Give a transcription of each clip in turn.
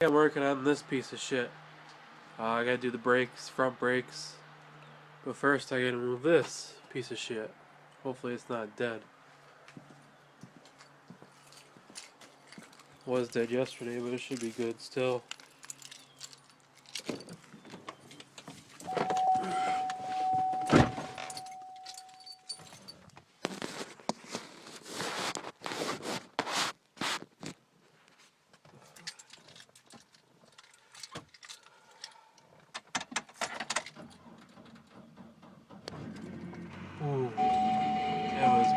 I'm working on this piece of shit. I gotta do the brakes, front brakes. But first I gotta move this piece of shit. Hopefully it's not dead. Was dead yesterday, but it should be good still. Ooh, that was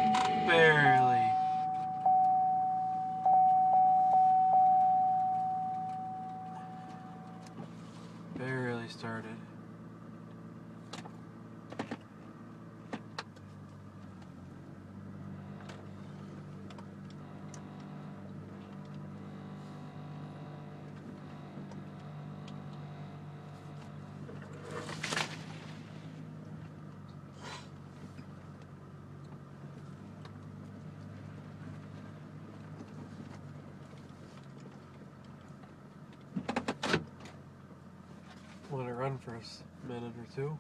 barely started. Want to run for a minute or two.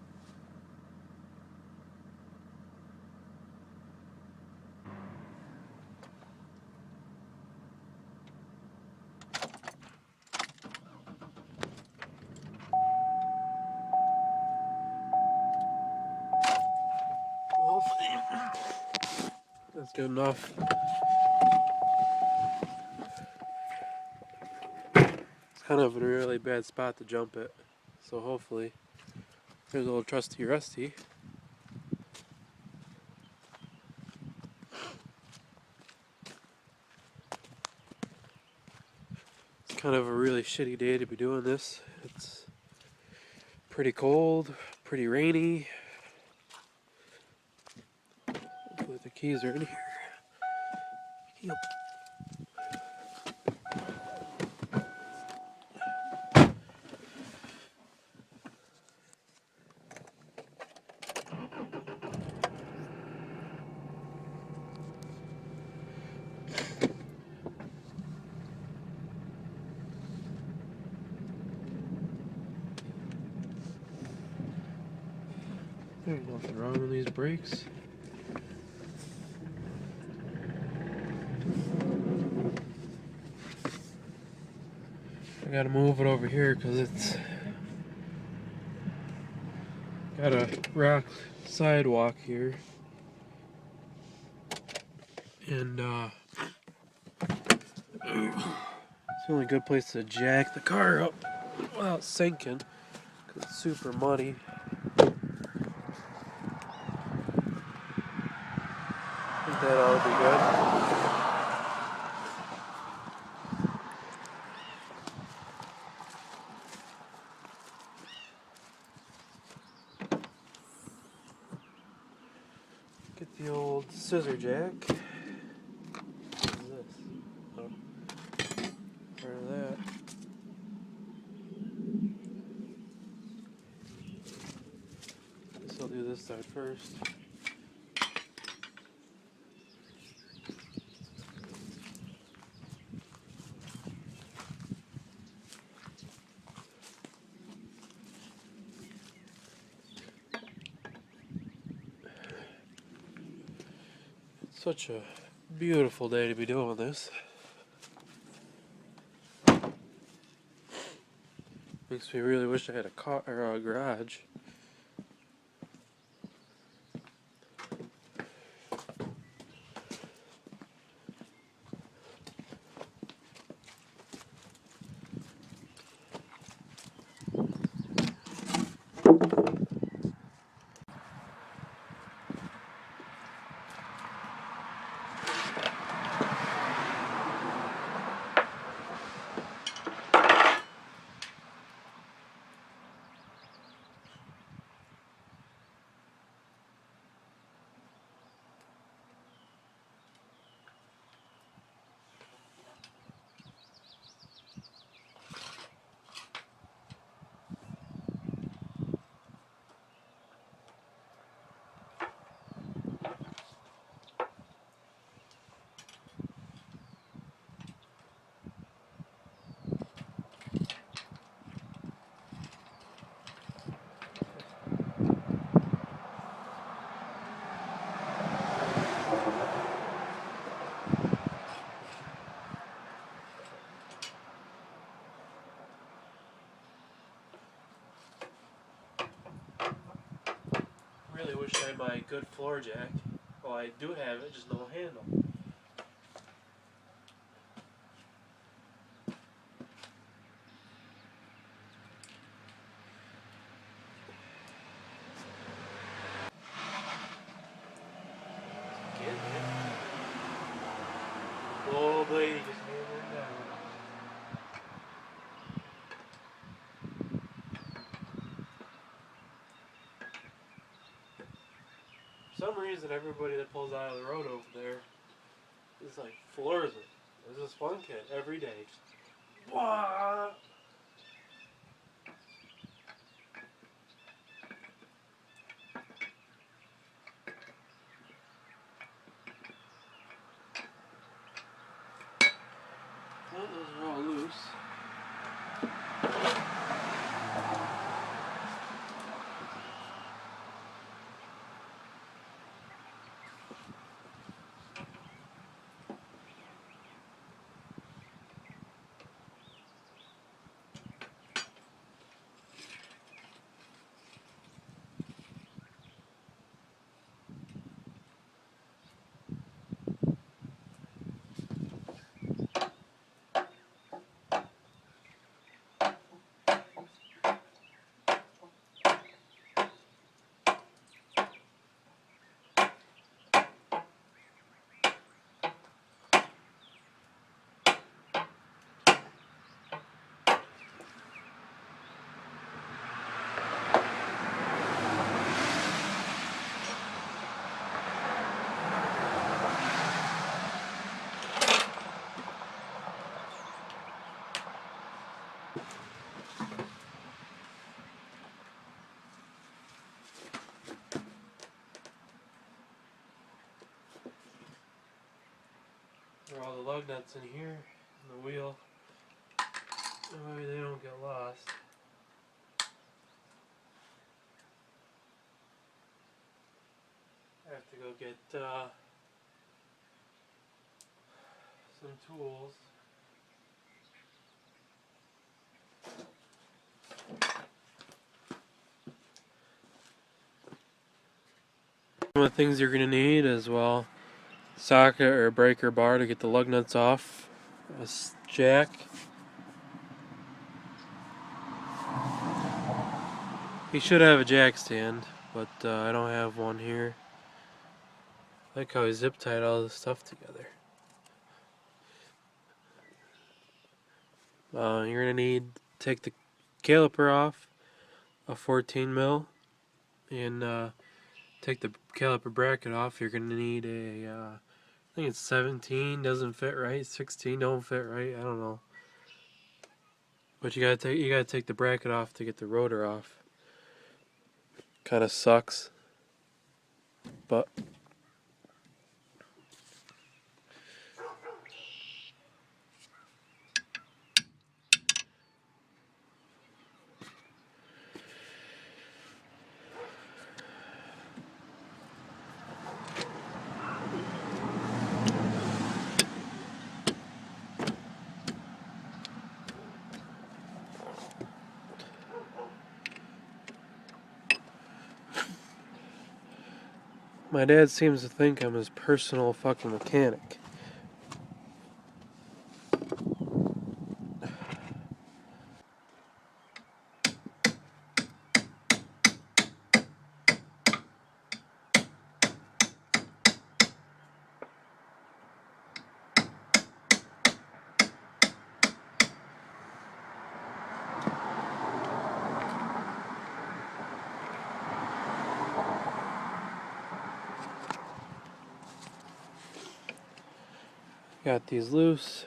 That's good enough. It's kind of a really bad spot to jump it, so hopefully there's a little trusty Rusty. It's kind of a really shitty day to be doing this. It's pretty cold, pretty rainy. Hopefully the keys are in here. Yep. There's nothing wrong with these brakes. I gotta move it over here because it's got a rock sidewalk here. And it's the only good place to jack the car up without sinking because it's super muddy. I think that ought to be good. Get the old scissor jack. What is this? Oh, part of that. Guess I'll do this side first. It's such a beautiful day to be doing this. Makes me really wish I had a car or a garage. really wish I had my good floor jack. Well, I do have it, just no handle. Get it? Oh, lady, just hammer it down. For some reason, everybody that pulls out of the road over there is like floors it. There's this one kid every day. Just, wah! Well, those are all loose. There are all the lug nuts in here, and the wheel. That way they don't get lost. I have to go get some tools. One of the things you're going to need is, well, socket or breaker bar to get the lug nuts off, a jack, he should have a jack stand, but I don't have one here. I like how he zip tied all this stuff together. You're going to need to take the caliper off, a 14 mil, and take the caliper bracket off. You're going to need a I think it's 17, doesn't fit right, 16 don't fit right, I don't know. But you gotta take the bracket off to get the rotor off. Kinda sucks. But my dad seems to think I'm his personal fucking mechanic. Got these loose.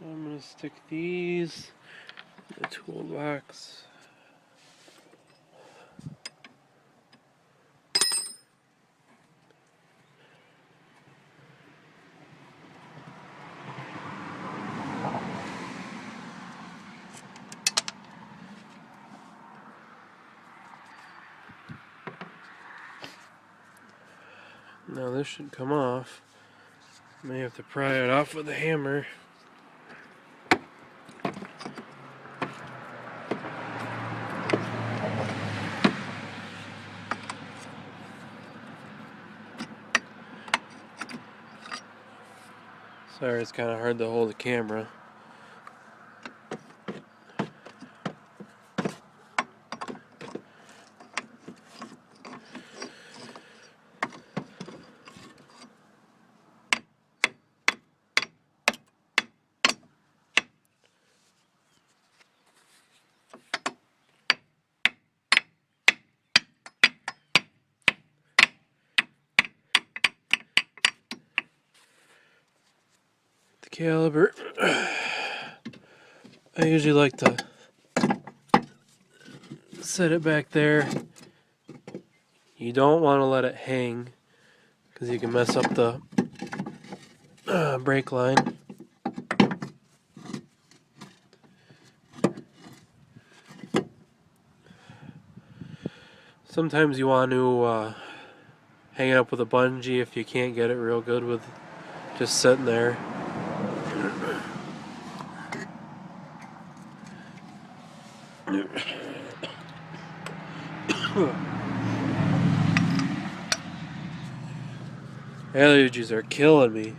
I'm gonna stick these in the toolbox. Now this should come off. May have to pry it off with a hammer. Sorry, it's kind of hard to hold the camera. The caliper. I usually like to set it back there. You don't want to let it hang because you can mess up the brake line. Sometimes you want to hang it up with a bungee if you can't get it real good with just sitting there. Allergies are killing me.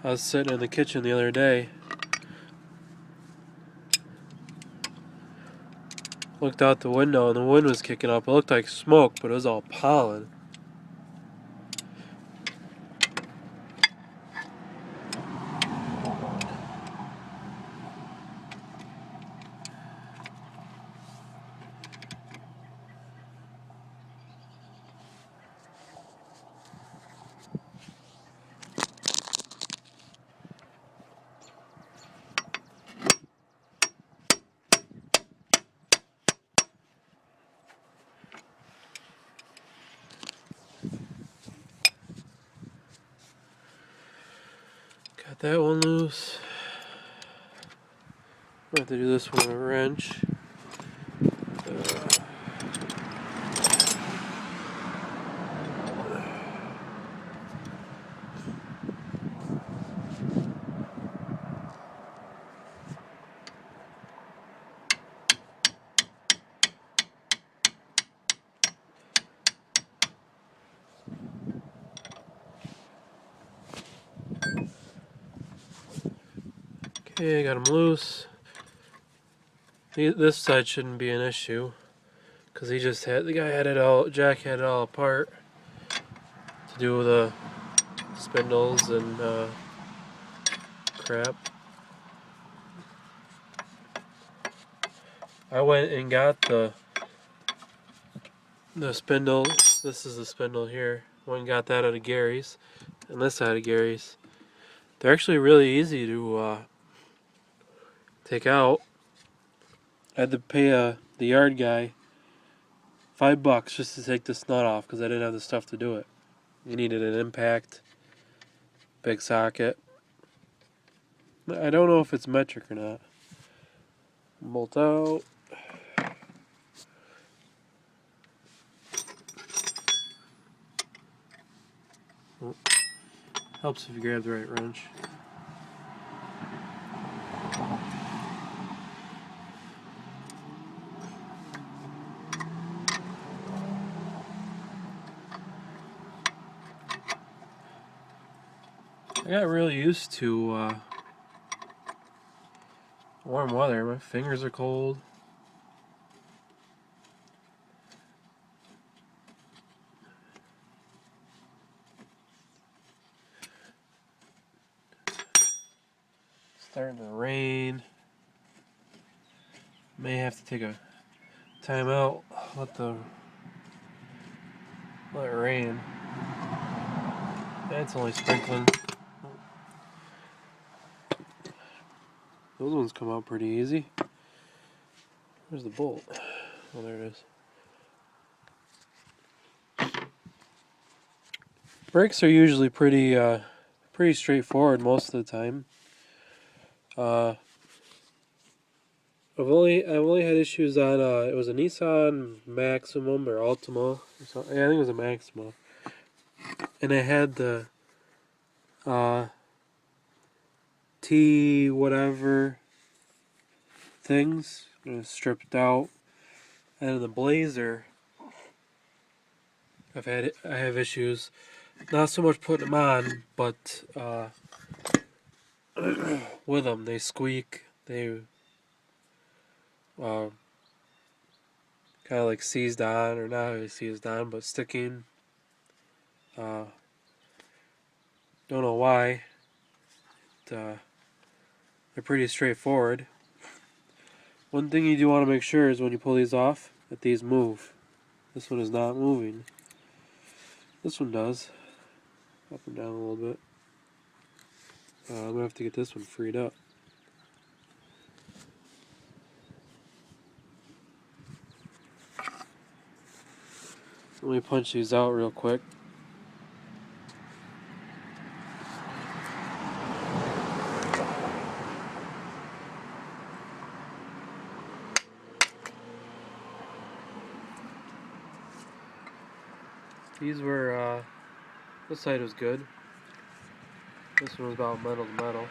I was sitting in the kitchen the other day. Looked out the window and the wind was kicking up. It looked like smoke, but it was all pollen. Got that one loose. I have to do this one with a wrench. Okay, I got them loose. This side shouldn't be an issue because the guy had it all, Jack had it all apart to do the spindles and crap. I went and got the spindle. This is the spindle here. Went and got that out of Gary's, and this out of Gary's. They're actually really easy to take out. I had to pay the yard guy $5 just to take this nut off because I didn't have the stuff to do it. You needed an impact, big socket. I don't know if it's metric or not. Bolt out. Oh, helps if you grab the right wrench. I got really used to warm weather. My fingers are cold. Starting to rain. May have to take a time out. Let it rain. It's only sprinkling. Those ones come out pretty easy. Where's the bolt? Oh, there it is. Brakes are usually pretty straightforward most of the time. I've only had issues on it was a Nissan Maximum or Altima or something. Yeah, I think it was a Maxima, and I had the uh, T whatever things stripped out, and the Blazer I have issues. Not so much putting them on, but with them they squeak. They uh, kind of like seized on, or not really seized on, but sticking. Uh, don't know why. They're pretty straightforward. One thing you do want to make sure is when you pull these off that these move. This one is not moving. This one does. Up and down a little bit. I'm going to have to get this one freed up. Let me punch these out real quick. These were, this side was good. This one was about metal to metal.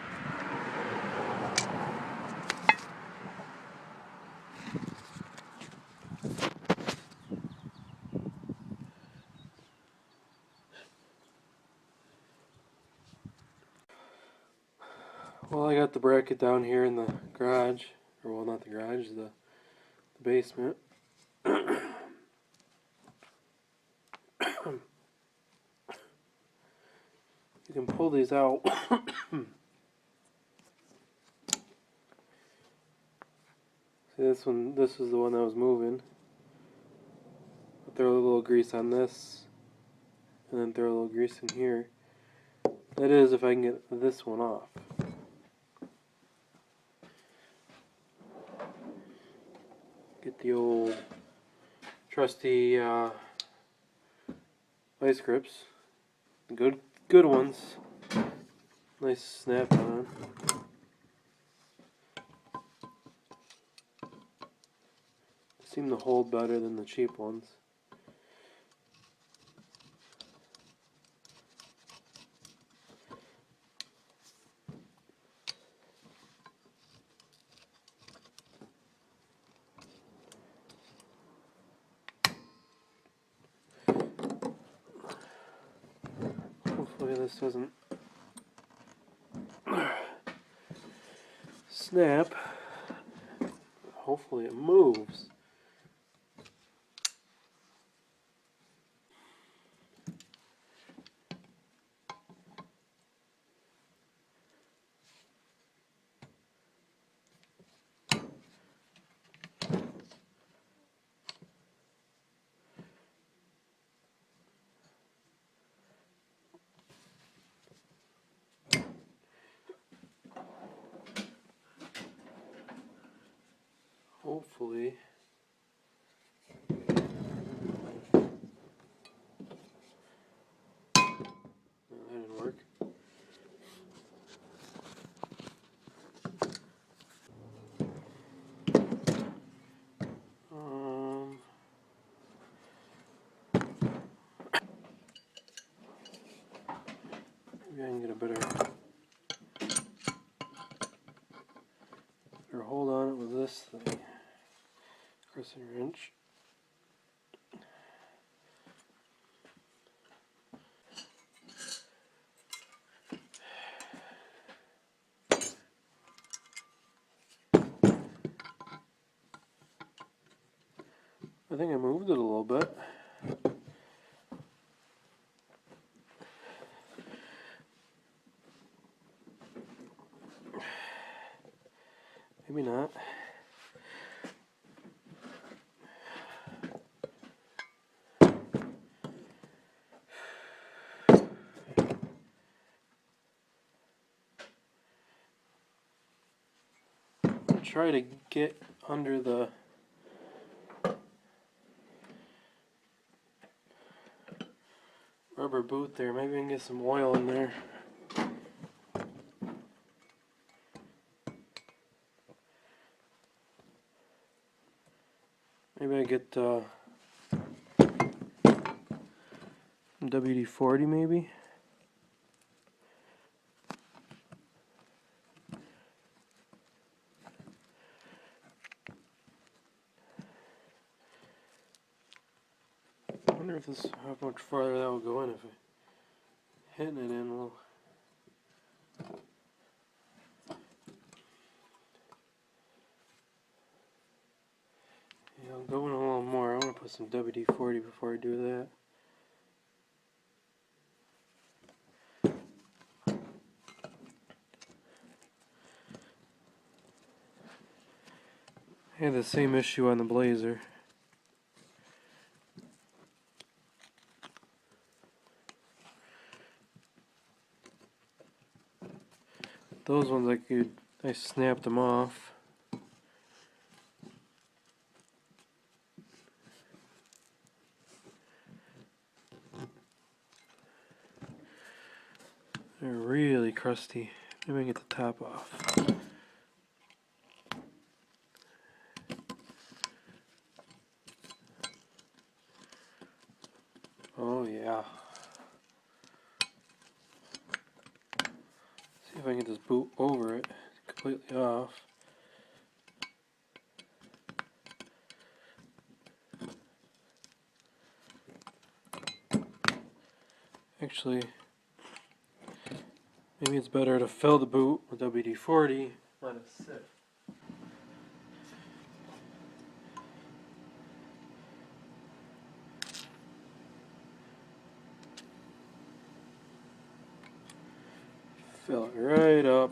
Well, I got the bracket down here in the garage, or well, not the garage, the basement. You can pull these out. See, this one, this was the one that was moving. I'll throw a little grease on this, and then throw a little grease in here. That is, if I can get this one off. Get the old trusty vice grips. Good ones. Nice snap on. Seem to hold better than the cheap ones. Hopefully this doesn't snap. Hopefully it moves. Hopefully. No, that didn't work. Maybe I can get a better hold on it with this thing. Crescent wrench. I think I moved it a little bit. Maybe not. I'll try to get under the rubber boot there. Maybe I can get some oil in there. Maybe I get WD-40 maybe. I wonder if this, how much farther that will go in if I hitting it in a little. Yeah, I'll go in a little more. I want to put some WD-40 before I do that. I had the same issue on the Blazer. Those ones I snapped them off. They're really crusty. Maybe I can get the top off. Oh yeah. See if I can get this boot over it completely off. Actually, maybe it's better to fill the boot with WD-40, let it sit. Fill it right up.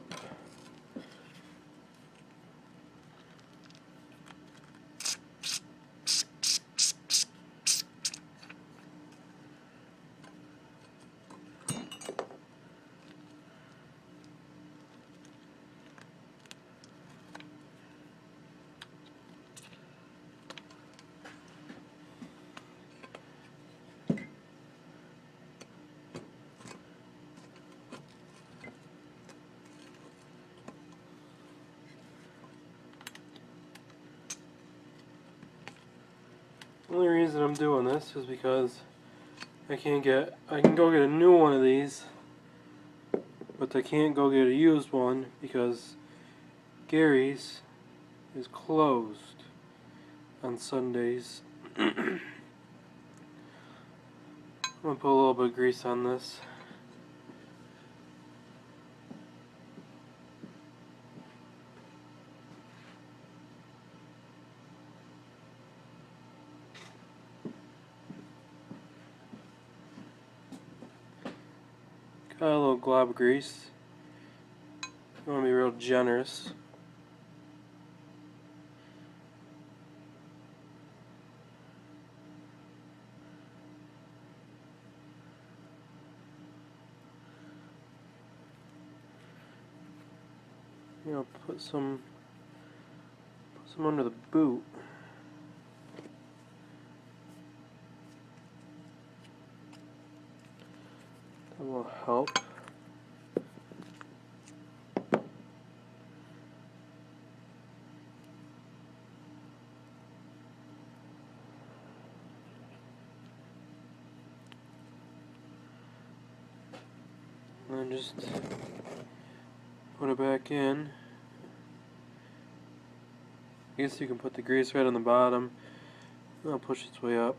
The only reason I'm doing this is because I can go get a new one of these, but I can't go get a used one because Gary's is closed on Sundays. I'm gonna put a little bit of grease on this. Got a little glob of grease. You want to be real generous. You know, put some under the boot. That will help. And then just put it back in. I guess you can put the grease right on the bottom. It'll push its way up.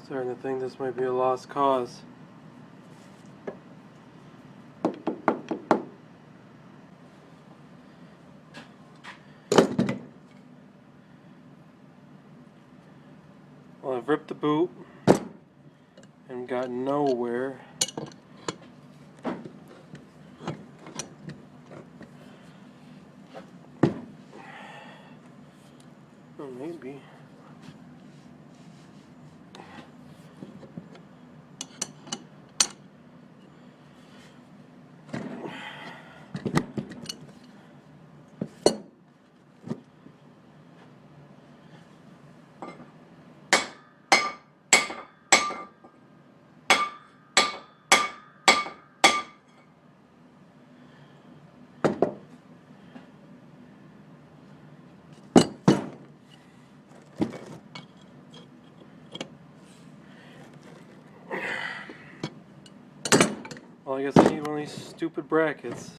Starting to think this might be a lost cause. Well, I've ripped the boot and got nowhere. Oh, maybe. Well, I guess I need one of these stupid brackets.